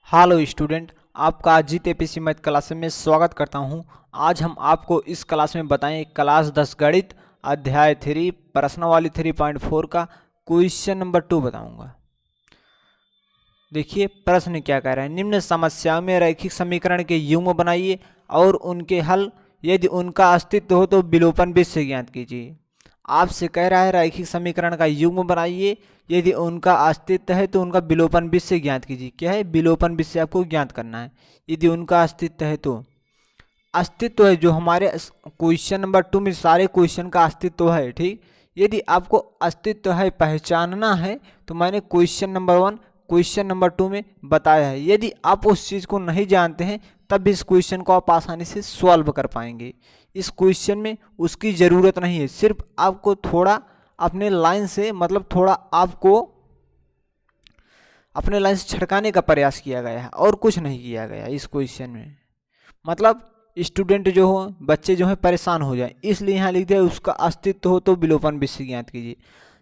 Hello student, आपका Ajit APC math class में स्वागत करता हूं। आज हम आपको इस क्लास में बताएं क्लास 10 गणित अध्याय 3 प्रश्नावली 3.4 का क्वेश्चन नंबर 2 बताऊंगा। देखिए प्रश्न क्या कह रहा है। निम्न समस्या में रैखिक समीकरण के युग्म बनाइए और उनके हल, यदि उनका अस्तित्व हो तो विलोपन विधि से ज्ञात कीजिए। आपसे कह रहा है रैखिक समीकरण का युग्म बनाइए, यदि उनका अस्तित्व है तो उनका विलोपन विधि से ज्ञात कीजिए। क्या है? विलोपन विधि से आपको ज्ञात करना है। यदि उनका अस्तित्व है तो अस्तित्व है, जो हमारे क्वेश्चन नंबर 2 में सारे क्वेश्चन का अस्तित्व है। ठीक, यदि आपको अस्तित्व है पहचानना है तो मैंने क्वेश्चन नंबर 1 क्वेश्चन नंबर 2 में बताया है। यदि आप उस चीज़ को नहीं जानते हैं तब भी इस क्वेश्चन को आप आसानी से सॉल्व कर पाएंगे। इस क्वेश्चन में उसकी ज़रूरत नहीं है, सिर्फ आपको थोड़ा अपने लाइन से, मतलब थोड़ा आपको अपने लाइन से छिड़काने का प्रयास किया गया है और कुछ नहीं किया गया इस क्वेश्चन में। मतलब स्टूडेंट जो हो, बच्चे जो हैं परेशान हो जाए, इसलिए यहाँ लिख दिया उसका अस्तित्व हो तो विलोपन विधि से ज्ञात कीजिए।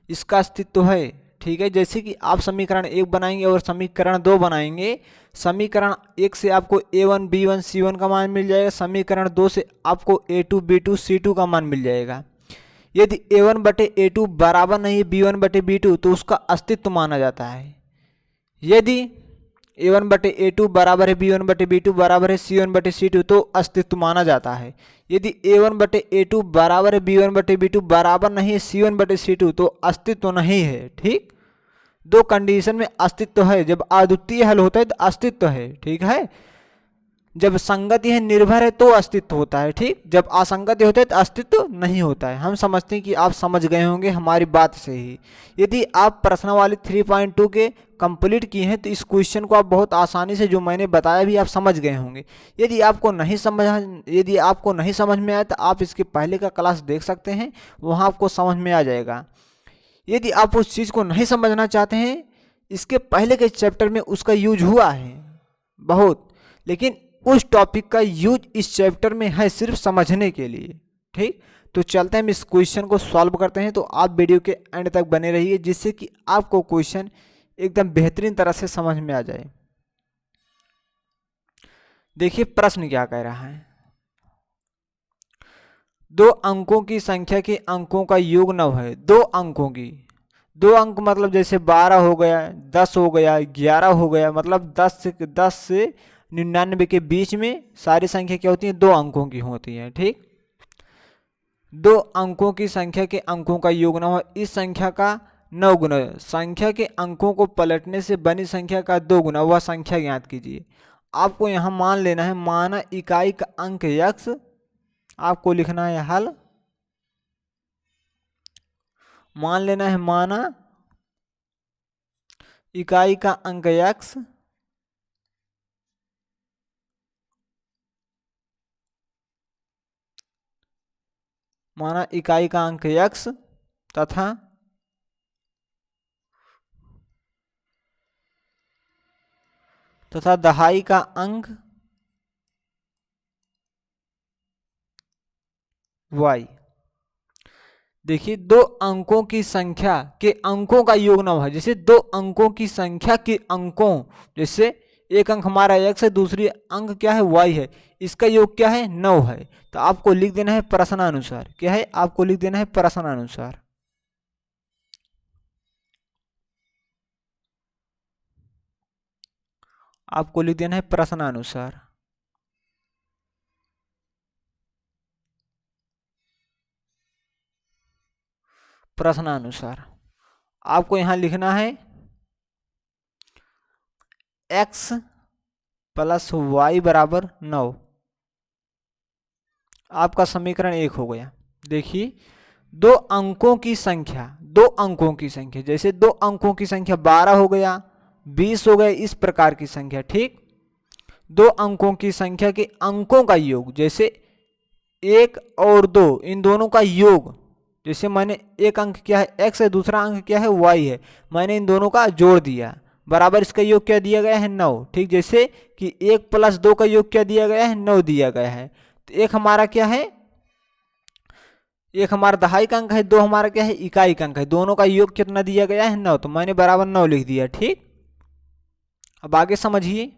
इसका अस्तित्व है, ठीक है। जैसे कि आप समीकरण 1 बनाएंगे और समीकरण 2 बनाएंगे। समीकरण 1 से आपको a1 b1 c1 का मान मिल जाएगा, समीकरण 2 से आपको a2 b2 c2 का मान मिल जाएगा। यदि a1 बटे a2 बराबर नहीं है b1 बटे b2 तो उसका अस्तित्व माना जाता है। यदि a1 बटे a2 बराबर है b1 बटे b2 बराबर है c1 बटे c2 तो अस्तित्व माना जाता है। यदि a1 बटे a2 बराबर है b1 बटे b2 बराबर नहीं है c1 बटे c2 तो अस्तित्व नहीं है। ठीक, दो कंडीशन में अस्तित्व है। जब अद्वितीय हल होता है तो अस्तित्व है, ठीक है। जब संगति है, निर्भर है तो अस्तित्व होता है। ठीक, जब असंगति होता है तो अस्तित्व नहीं होता है। हम समझते हैं कि आप समझ गए होंगे हमारी बात से ही। यदि आप प्रश्नावली 3.2 के कंप्लीट किए हैं तो इस क्वेश्चन को आप बहुत आसानी से, जो मैंने बताया भी, आप समझ गए होंगे। यदि आपको नहीं समझ में आया तो आप इसके पहले का क्लास देख सकते हैं, वहाँ आपको समझ में आ जाएगा। यदि आप उस चीज़ को नहीं समझना चाहते हैं, इसके पहले के चैप्टर में उसका यूज हुआ है बहुत, लेकिन उस टॉपिक का यूज इस चैप्टर में है सिर्फ समझने के लिए। ठीक, तो चलते हैं हम इस क्वेश्चन को सॉल्व करते हैं। तो आप वीडियो के एंड तक बने रहिए जिससे कि आपको क्वेश्चन एकदम बेहतरीन तरह से समझ में आ जाए। देखिए प्रश्न क्या कह रहा है। दो अंकों की संख्या के अंकों का योग 9 है। दो अंकों की, दो अंक मतलब जैसे 12 हो गया, 10 हो गया, 11 हो गया, मतलब 10 से 99 के बीच में सारी संख्या क्या होती है? दो अंकों की होती है। ठीक, दो अंकों की संख्या के अंकों का योग 9 है। इस संख्या का 9 गुना, संख्या के अंकों को पलटने से बनी संख्या का 2 गुना, वह संख्या ज्ञात कीजिए। आपको यहाँ मान लेना है, माना इकाई का अंक x, आपको लिखना है हल। मान लेना है माना इकाई का अंक x माना इकाई का अंक x तथा दहाई का अंक y। देखिए दो अंकों की संख्या के अंकों का योग 9 है। जैसे दो अंकों की संख्या के अंकों, जैसे एक अंक हमारा x है, दूसरी अंक क्या है? y है, इसका योग क्या है? 9 है। तो आपको लिख देना है प्रश्नानुसार। क्या है? आपको लिख देना है प्रश्नानुसार। आपको लिख देना है प्रश्नानुसार। प्रश्नानुसार आपको यहां लिखना है x प्लस y बराबर 9। आपका समीकरण 1 हो गया। देखिए दो अंकों की संख्या, दो अंकों की संख्या, जैसे दो अंकों की संख्या 12 हो गया, 20 हो गया, इस प्रकार की संख्या। ठीक, दो अंकों की संख्या के अंकों का योग, जैसे 1 और 2, इन दोनों का योग, जैसे मैंने एक अंक क्या है? x है, दूसरा अंक क्या है? y है, मैंने इन दोनों का जोड़ दिया, बराबर इसका योग क्या दिया गया है? 9। ठीक, जैसे कि 1 प्लस 2 का योग क्या दिया गया है? 9 दिया गया है। तो एक हमारा क्या है? एक हमारा दहाई का अंक है, दो हमारा क्या है? इकाई का अंक है। दोनों का योग कितना दिया गया है? 9। तो मैंने बराबर 9 लिख दिया। ठीक, अब आगे समझिए।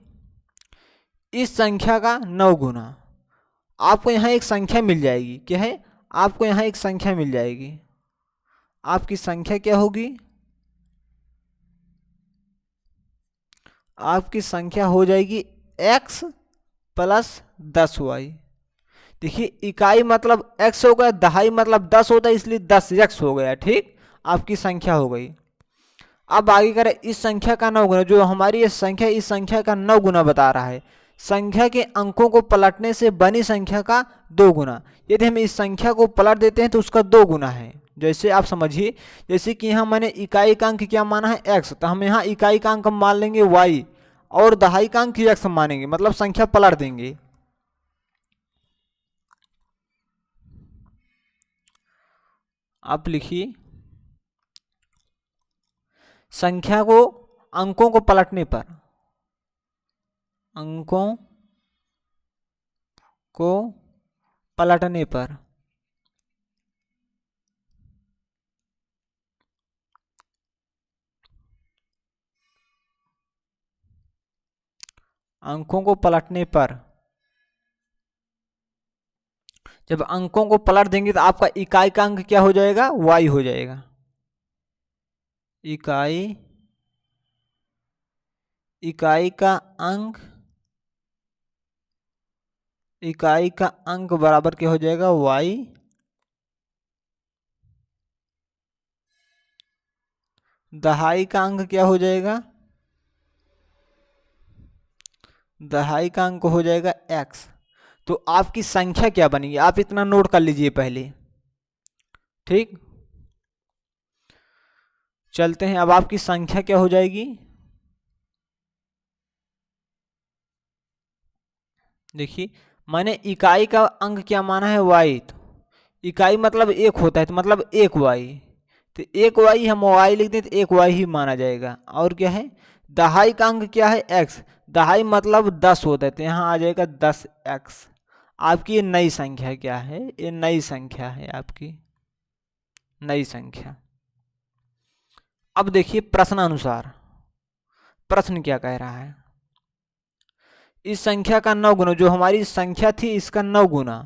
इस संख्या का 9 गुना। आपको यहाँ एक संख्या मिल जाएगी, क्या है, आपको यहाँ एक संख्या मिल जाएगी। आपकी संख्या क्या होगी, आपकी संख्या हो जाएगी x प्लस 10y। देखिए इकाई मतलब x हो गया, दहाई मतलब 10 होता है, इसलिए 10x हो गया। ठीक, आपकी संख्या हो गई। अब आगे करें, इस संख्या का 9 गुना, जो हमारी ये संख्या इस संख्या का 9 गुना बता रहा है। संख्या के अंकों को पलटने से बनी संख्या का 2 गुना। यदि हम इस संख्या को पलट देते हैं तो उसका 2 गुना है। जैसे आप समझिए, जैसे कि यहाँ मैंने इकाई का अंक क्या माना है x, तो हम यहाँ इकाई का अंक मान लेंगे y और दहाई का अंक x मानेंगे, मतलब संख्या पलट देंगे। आप लिखिए, संख्या को अंकों को पलटने पर, अंकों को पलटने पर अंकों को पलटने पर, जब अंकों को पलट देंगे तो आपका इकाई का अंक क्या हो जाएगा, y हो जाएगा। इकाई का अंक, इकाई का अंक बराबर क्या हो जाएगा, y। दहाई का अंक क्या हो जाएगा, दहाई का अंक हो जाएगा x। तो आपकी संख्या क्या बनेगी, आप इतना नोट कर लीजिए पहले। ठीक, चलते हैं, अब आपकी संख्या क्या हो जाएगी, देखिए मैंने इकाई का अंक क्या माना है, y। तो इकाई मतलब एक होता है, तो मतलब 1y, तो 1y हम y लिख दें तो 1y ही माना जाएगा। और क्या है, दहाई का अंक क्या है, x। दहाई मतलब 10 होता है, तो यहाँ आ जाएगा 10x। आपकी ये नई संख्या क्या है, ये नई संख्या है, आपकी नई संख्या। अब देखिए प्रश्न अनुसार, प्रश्न क्या कह रहा है, इस संख्या का 9 गुना, जो हमारी संख्या थी इसका 9 गुना,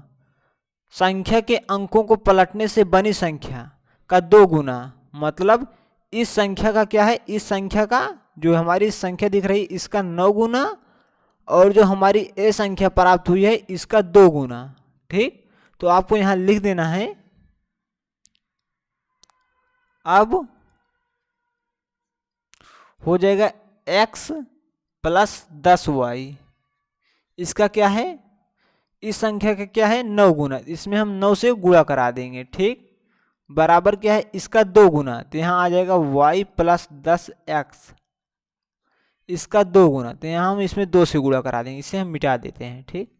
संख्या के अंकों को पलटने से बनी संख्या का 2 गुना। मतलब इस संख्या का क्या है, इस संख्या का, जो हमारी संख्या दिख रही इसका 9 गुना, और जो हमारी ए संख्या प्राप्त हुई है इसका 2 गुना। ठीक, तो आपको यहां लिख देना है, अब हो जाएगा x प्लस 10y। इसका क्या है, इस संख्या का क्या है, 9 गुना, इसमें हम 9 से गुणा करा देंगे। ठीक, बराबर क्या है, इसका 2 गुना, तो यहाँ आ जाएगा y प्लस 10x, इसका 2 गुना, तो यहाँ हम इसमें 2 से गुणा करा देंगे, इसे हम मिटा देते हैं। ठीक,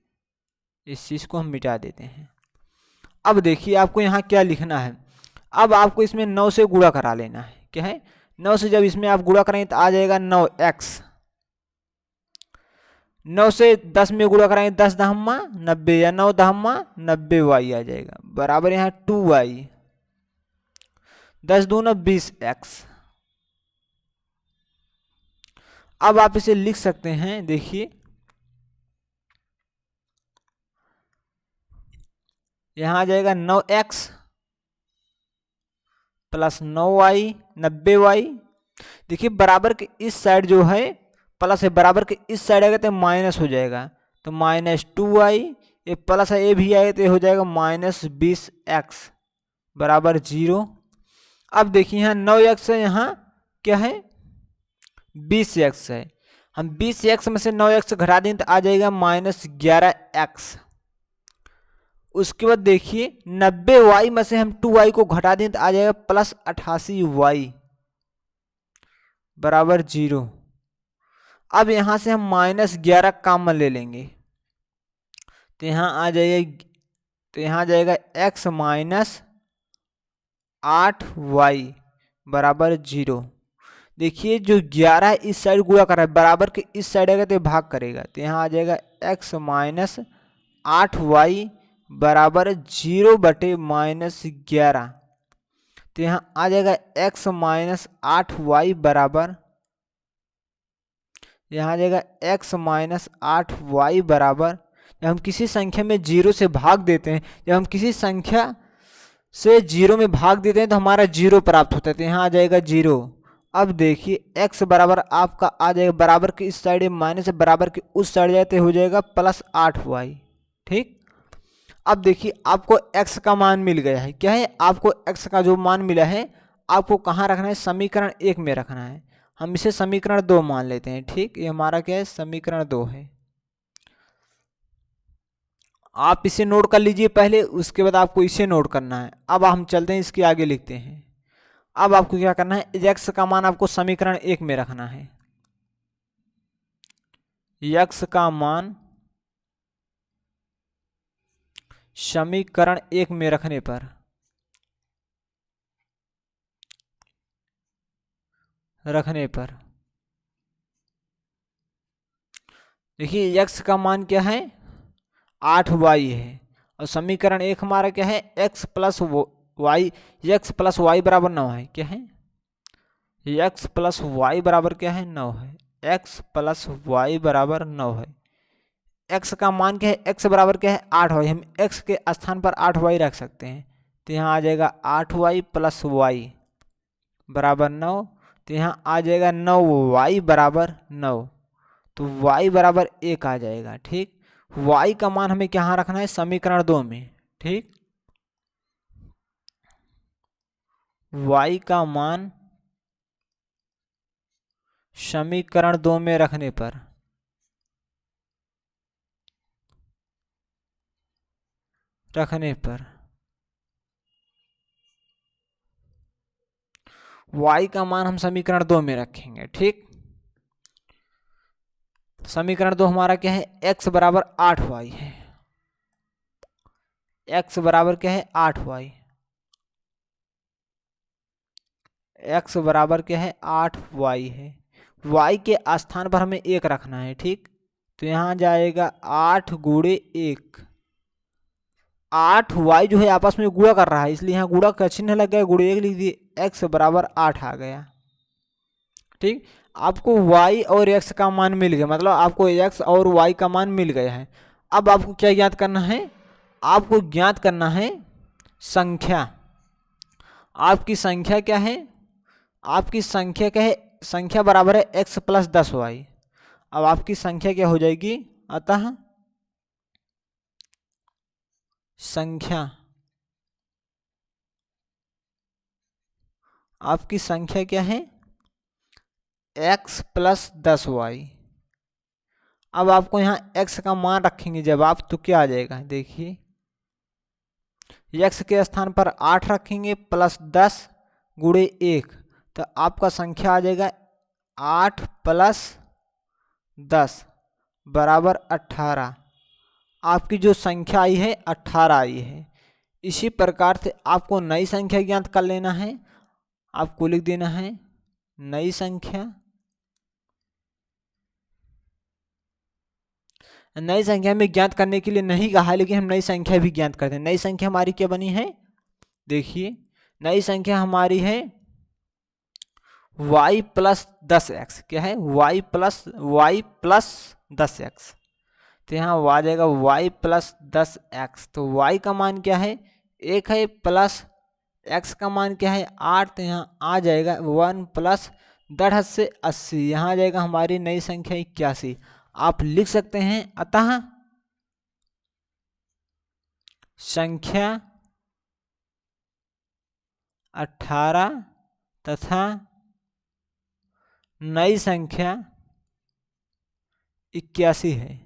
इस चीज़ को हम मिटा देते हैं। अब देखिए आपको यहाँ क्या लिखना है, अब आपको इसमें 9 से गुणा करा लेना है। क्या है, 9 से जब इसमें आप गुणा करेंगे तो आ जाएगा 9x। 9 से 10 में गुणा कराएंगे 10 दहम्मा 90, या 9 दहम्मा 90y आ जाएगा, बराबर यहाँ 2y, 10 दूना 20x। अब आप इसे लिख सकते हैं, देखिए यहां आ जाएगा 9x प्लस 9y 90y। देखिए बराबर के इस साइड जो है प्लस है, बराबर के इस साइड आएगा तो माइनस हो जाएगा, तो -2y, ये प्लस है ये भी आएगा तो हो जाएगा -20x बराबर 0। अब देखिए यहाँ 9x है, यहाँ क्या है 20x है, हम 20x में से 9x घटा दें तो आ जाएगा -11x। उसके बाद देखिए 90y में से हम 2y को घटा दें तो आ जाएगा +88y बराबर 0। अब यहां से हम -11 कॉमन ले लेंगे, तो यहाँ आ जाएगा, तो यहाँ जाएगा x माइनस 8y बराबर 0। देखिए जो 11 इस साइड गुणा कर रहा है, बराबर के इस साइड आएगा तो भाग करेगा, तो यहाँ आ जाएगा x माइनस 8y बराबर 0 बटे -11। तो यहाँ आ जाएगा x माइनस 8y बराबर यहाँ आ जाएगा x माइनस 8y बराबर, जब हम किसी संख्या में 0 से भाग देते हैं, जब हम किसी संख्या से 0 में भाग देते हैं तो हमारा 0 प्राप्त होता है, तो यहाँ आ जाएगा 0। अब देखिए x बराबर आपका आ जाएगा, बराबर के इस साइड माइनस है, बराबर के उस साइड जाते हो जाएगा प्लस 8y। ठीक, अब देखिए आपको x का मान मिल गया है। क्या है, आपको x का जो मान मिला है आपको कहाँ रखना है, समीकरण 1 में रखना है। हम इसे समीकरण 2 मान लेते हैं। ठीक, ये हमारा क्या है, समीकरण 2 है। आप इसे नोट कर लीजिए पहले, उसके बाद आपको इसे नोट करना है। अब हम चलते हैं इसके आगे लिखते हैं। अब आपको क्या करना है, x का मान आपको समीकरण 1 में रखना है। x का मान समीकरण 1 में रखने पर देखिए x का मान क्या है, 8y है, और समीकरण 1 हमारा क्या है, x plus y, x plus y बराबर 9 है। क्या है, x प्लस वाई बराबर क्या है, 9 है। x प्लस वाई बराबर 9 है। x का मान क्या है, x बराबर क्या है, 8y। हम x के स्थान पर 8y रख सकते हैं, तो यहाँ आ जाएगा 8y प्लस वाई बराबर 9। तो यहाँ आ जाएगा 9y बराबर 9, तो y बराबर 1 आ जाएगा। ठीक, y का मान हमें कहाँ रखना है, समीकरण 2 में। ठीक, y का मान समीकरण 2 में रखने पर y का मान हम समीकरण 2 में रखेंगे। ठीक, समीकरण 2 हमारा क्या है, x बराबर 8y है। x बराबर क्या है, 8y। x बराबर क्या है, 8y है। y के स्थान पर हमें 1 रखना है। ठीक, तो यहाँ जाएगा 8 गुणे 1। 8y जो है आपस में गुणा कर रहा है, इसलिए यहाँ गुणा का चिन्ह लग गया, गुणे 1 लिख दिए, x बराबर 8 आ गया। ठीक, आपको y और x का मान मिल गया, मतलब आपको x और y का मान मिल गया है। अब आपको क्या ज्ञात करना है, आपको ज्ञात करना है संख्या। आपकी संख्या क्या है, आपकी संख्या क्या है, संख्या बराबर है x प्लस 10y। अब आपकी संख्या क्या हो जाएगी, अतः संख्या, आपकी संख्या क्या है, x प्लस 10y। अब आपको यहाँ x का मान रखेंगे जब आप, तो क्या आ जाएगा, देखिए x के स्थान पर 8 रखेंगे प्लस 10 गुणे 1, तो आपका संख्या आ जाएगा 8 प्लस 10 बराबर 18। आपकी जो संख्या आई है 18 आई है। इसी प्रकार से आपको नई संख्या ज्ञात कर लेना है। आपको लिख देना है नई संख्या। नई संख्या में ज्ञात करने के लिए नहीं कहा, लेकिन हम नई संख्या भी ज्ञात करते हैं। नई संख्या हमारी क्या बनी है, देखिए नई संख्या हमारी है y प्लस 10x। क्या है, y प्लस 10x। तो यहाँ आ जाएगा y प्लस 10x। तो y का मान क्या है, 1 है, प्लस x का मान क्या है, 8। तो यहाँ आ जाएगा 1 प्लस 10 से 80। यहाँ आ जाएगा हमारी नई संख्या 81। आप लिख सकते हैं, अतः संख्या 18 तथा नई संख्या 81 है।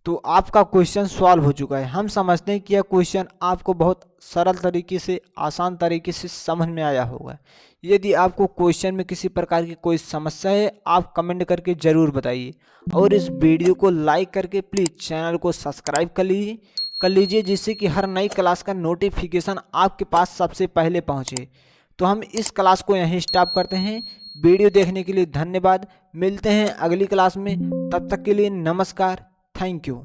तो आपका क्वेश्चन सॉल्व हो चुका है। हम समझते हैं कि यह क्वेश्चन आपको बहुत सरल तरीके से, आसान तरीके से समझ में आया होगा। यदि आपको क्वेश्चन में किसी प्रकार की कोई समस्या है, आप कमेंट करके ज़रूर बताइए, और इस वीडियो को लाइक करके प्लीज़ चैनल को सब्सक्राइब कर लीजिए, जिससे कि हर नई क्लास का नोटिफिकेशन आपके पास सबसे पहले पहुँचे। तो हम इस क्लास को यहीं स्टॉप करते हैं। वीडियो देखने के लिए धन्यवाद। मिलते हैं अगली क्लास में, तब तक के लिए नमस्कार। Thank you.